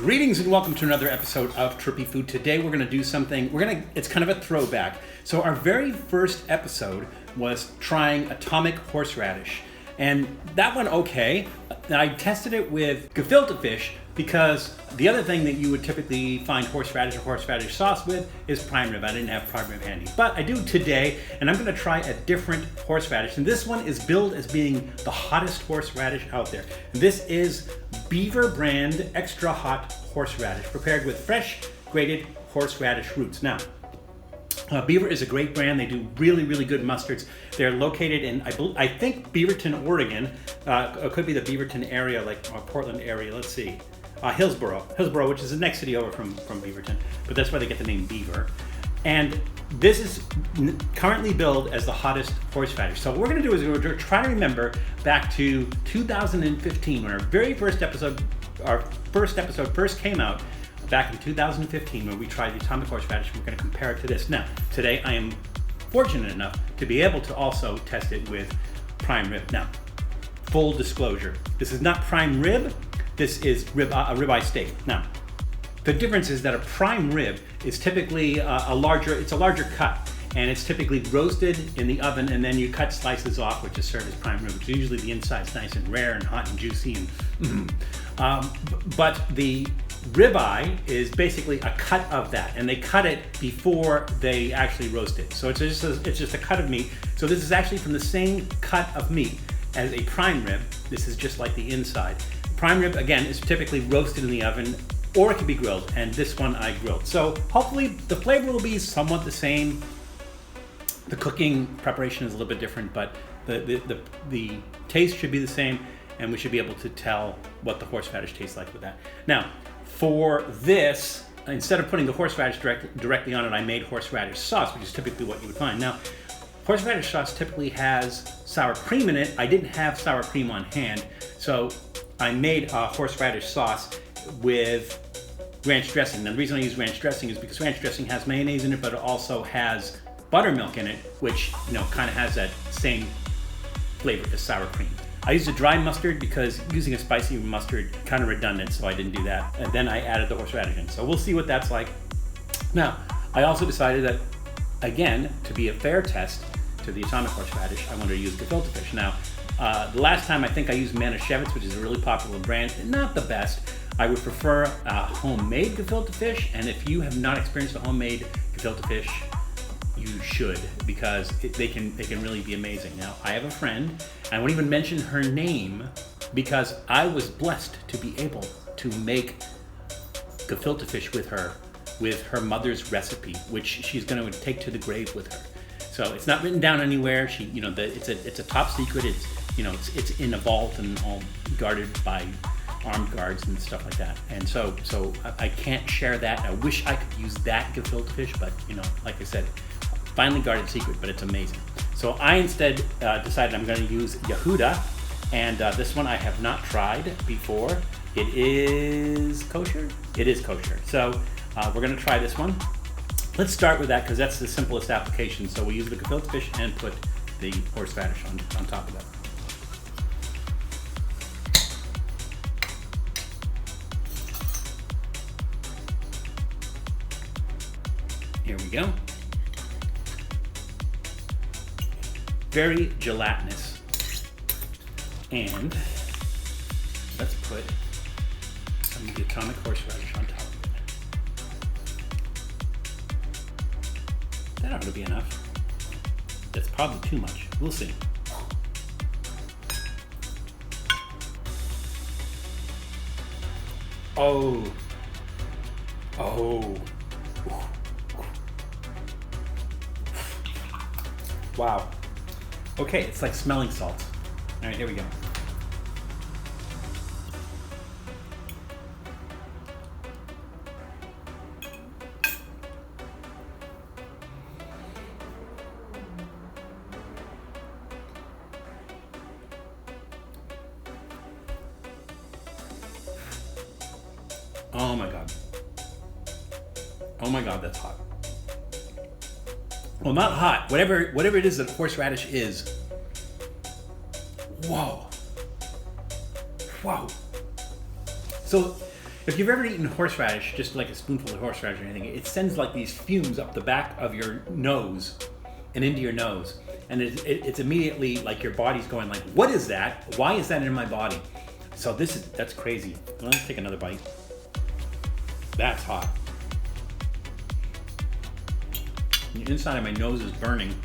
Greetings and welcome to another episode of Trippy Food. Today we're going to do something, it's kind of a throwback. So our very first episode was trying Atomic Horseradish. And that went okay. I tested it with Gefilte Fish because the other thing that you would typically find horseradish or horseradish sauce with is prime rib. I didn't have prime rib handy, but I do today, and I'm going to try a different horseradish. And this one is billed as being the hottest horseradish out there. And this is Beaver brand Extra Hot Horseradish, prepared with fresh grated horseradish roots. Now, Beaver is a great brand. They do really, really good mustards. They're located in, I think, Beaverton, Oregon. It could be the Beaverton area, like Portland area. Let's see. Hillsboro, which is the next city over from Beaverton, but that's where they get the name Beaver. And this is currently billed as the hottest horseradish. So what we're going to do is we're going to try to remember back to 2015 when our first episode first came out. Back in 2015 when we tried the Atomic Horseradish, we're going to compare it to this. Now, today I am fortunate enough to be able to also test it with prime rib. Now, full disclosure, this is not prime rib, this is a ribeye steak. Now, the difference is that a prime rib is typically a larger cut, and it's typically roasted in the oven, and then you cut slices off, which is served as prime rib, which usually the inside's nice and rare and hot and juicy. But the ribeye is basically a cut of that, and they cut it before they actually roast it. So it's just a cut of meat. So this is actually from the same cut of meat as a prime rib. This is just like the inside. Prime rib, again, is typically roasted in the oven, or it can be grilled, and this one I grilled. So hopefully the flavor will be somewhat the same. The cooking preparation is a little bit different, but the taste should be the same, and we should be able to tell what the horseradish tastes like with that. Now, for this, instead of putting the horseradish directly on it, I made horseradish sauce, which is typically what you would find. Now, horseradish sauce typically has sour cream in it. I didn't have sour cream on hand, so I made a horseradish sauce with ranch dressing. Now, the reason I use ranch dressing is because ranch dressing has mayonnaise in it, but it also has buttermilk in it, which kind of has that same flavor as sour cream. I used a dry mustard because using a spicy mustard kind of redundant, so I didn't do that. And then I added the horseradish in. So we'll see what that's like. Now, I also decided that, again, to be a fair test to the Atomic Horseradish, I wanted to use Gefilte Fish. Now, the last time I think I used Manischewitz, which is a really popular brand, not the best. I would prefer a homemade Gefilte Fish, and if you have not experienced a homemade Gefilte Fish, you should, because they can really be amazing. Now, I have a friend, I won't even mention her name because I was blessed to be able to make Gefilte Fish with her mother's recipe, which she's going to take to the grave with her. So it's not written down anywhere. It's a top secret. It's in a vault and all guarded by armed guards and stuff like that. And so I can't share that. I wish I could use that Gefilte Fish, but like I said, finally guarded secret, but it's amazing. So I instead decided I'm going to use Yehuda, and this one I have not tried before. It is kosher? It is kosher. So we're going to try this one. Let's start with that because that's the simplest application. So we use the Gefilte Fish and put the horseradish on top of that. Here we go. Very gelatinous. And let's put some of the Atomic Horseradish on top of it. That ought to be enough. That's probably too much. We'll see. Oh. Wow. Okay, it's like smelling salt. All right, here we go. Oh my God. Oh my God, that's hot. Well, not hot. Whatever it is that horseradish is. Whoa. So If you've ever eaten horseradish, just like a spoonful of horseradish or anything, it sends like these fumes up the back of your nose and into your nose. And it's immediately like your body's going like, what is that? Why is that in my body? So that's crazy. Let's take another bite. That's hot. The inside of my nose is burning.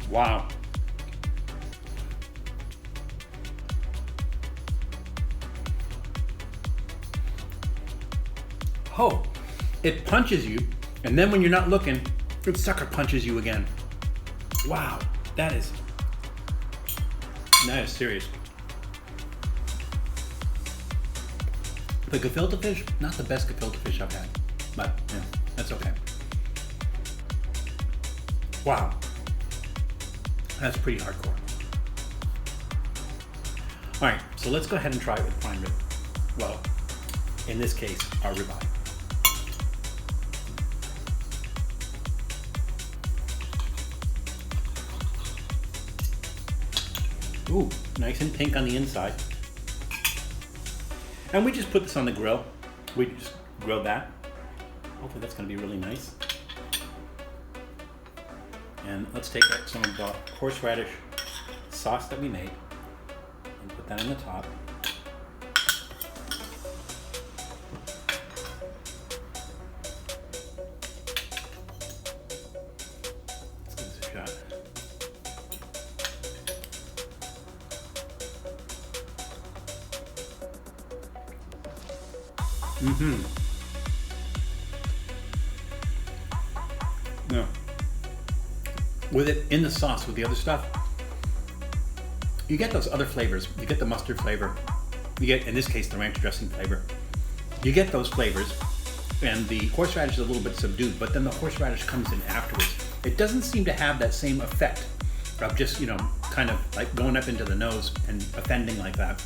Wow. Oh, it punches you, and then when you're not looking, it sucker punches you again. Wow, that is serious. The gefilte fish, not the best gefilte fish I've had, but yeah, that's okay. Wow, that's pretty hardcore. All right, so let's go ahead and try it with prime rib. Well, in this case, our ribeye. Ooh, nice and pink on the inside. And we just put this on the grill. We just grilled that. Hopefully that's gonna be really nice. And let's take some of the horseradish sauce that we made and put that on the top. Let's give this a shot. No. With it in the sauce with the other stuff, you get those other flavors. You get the mustard flavor. You get, in this case, the ranch dressing flavor. You get those flavors, and the horseradish is a little bit subdued, but then the horseradish comes in afterwards. It doesn't seem to have that same effect of just, kind of like going up into the nose and offending like that.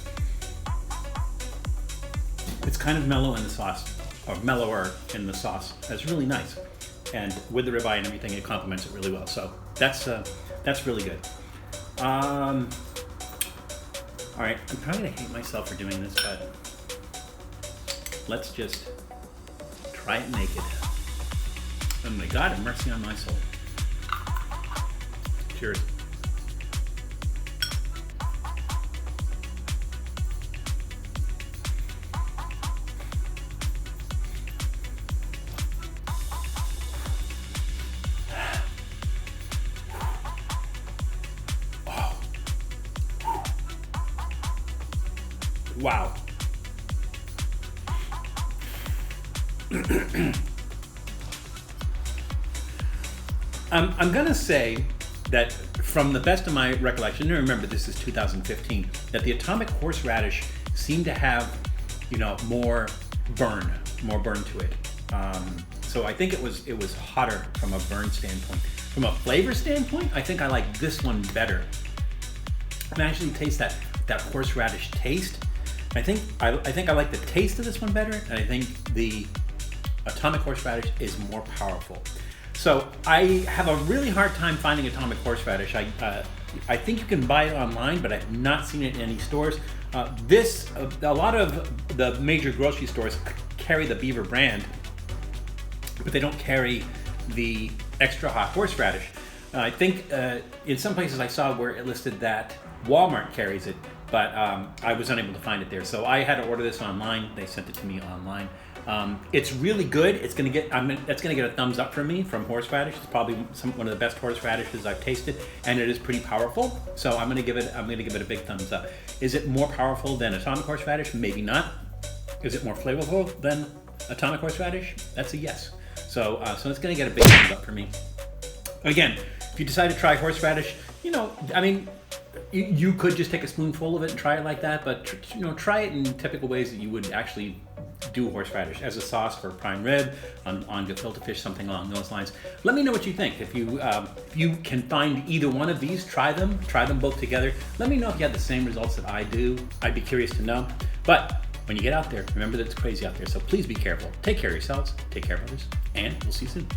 It's kind of mellow in the sauce, or mellower in the sauce. That's really nice. And with the ribeye and everything, it complements it really well. So that's really good. All right, I'm probably gonna hate myself for doing this, but let's just try it naked. Oh my God, have mercy on my soul. Cheers. Wow. I'm gonna say that from the best of my recollection, and remember this is 2015, that the Atomic Horseradish seemed to have, more burn to it. So I think it was hotter from a burn standpoint. From a flavor standpoint, I think I like this one better. I can actually taste that horseradish taste. I think I like the taste of this one better, and I think the Atomic Horseradish is more powerful. So I have a really hard time finding Atomic Horseradish. I think you can buy it online, but I've not seen it in any stores. A lot of the major grocery stores carry the Beaver brand, but they don't carry the Extra Hot Horseradish. I think in some places I saw where it listed that Walmart carries it, but I was unable to find it there. So I had to order this online. They sent it to me online. It's really good. That's gonna get a thumbs up from me from horseradish. It's probably one of the best horseradishes I've tasted, and it is pretty powerful. So I'm gonna give it a big thumbs up. Is it more powerful than Atomic Horseradish? Maybe not. Is it more flavorful than Atomic Horseradish? That's a yes. So it's gonna get a big thumbs up for me. Again, if you decide to try horseradish, you could just take a spoonful of it and try it like that, but try it in typical ways that you would actually do horseradish as a sauce for prime rib, on gefilte fish, something along those lines. Let me know what you think. If you can find either one of these, try them both together. Let me know if you had the same results that I do. I'd be curious to know. But when you get out there, remember that it's crazy out there, so please be careful. Take care of yourselves, take care of others, and we'll see you soon.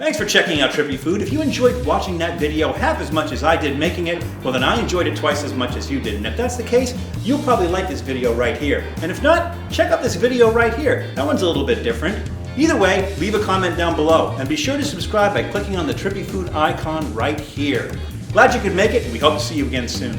Thanks for checking out Trippy Food. If you enjoyed watching that video half as much as I did making it, well then I enjoyed it twice as much as you did. And if that's the case, you'll probably like this video right here. And if not, check out this video right here. That one's a little bit different. Either way, leave a comment down below. And be sure to subscribe by clicking on the Trippy Food icon right here. Glad you could make it, and we hope to see you again soon.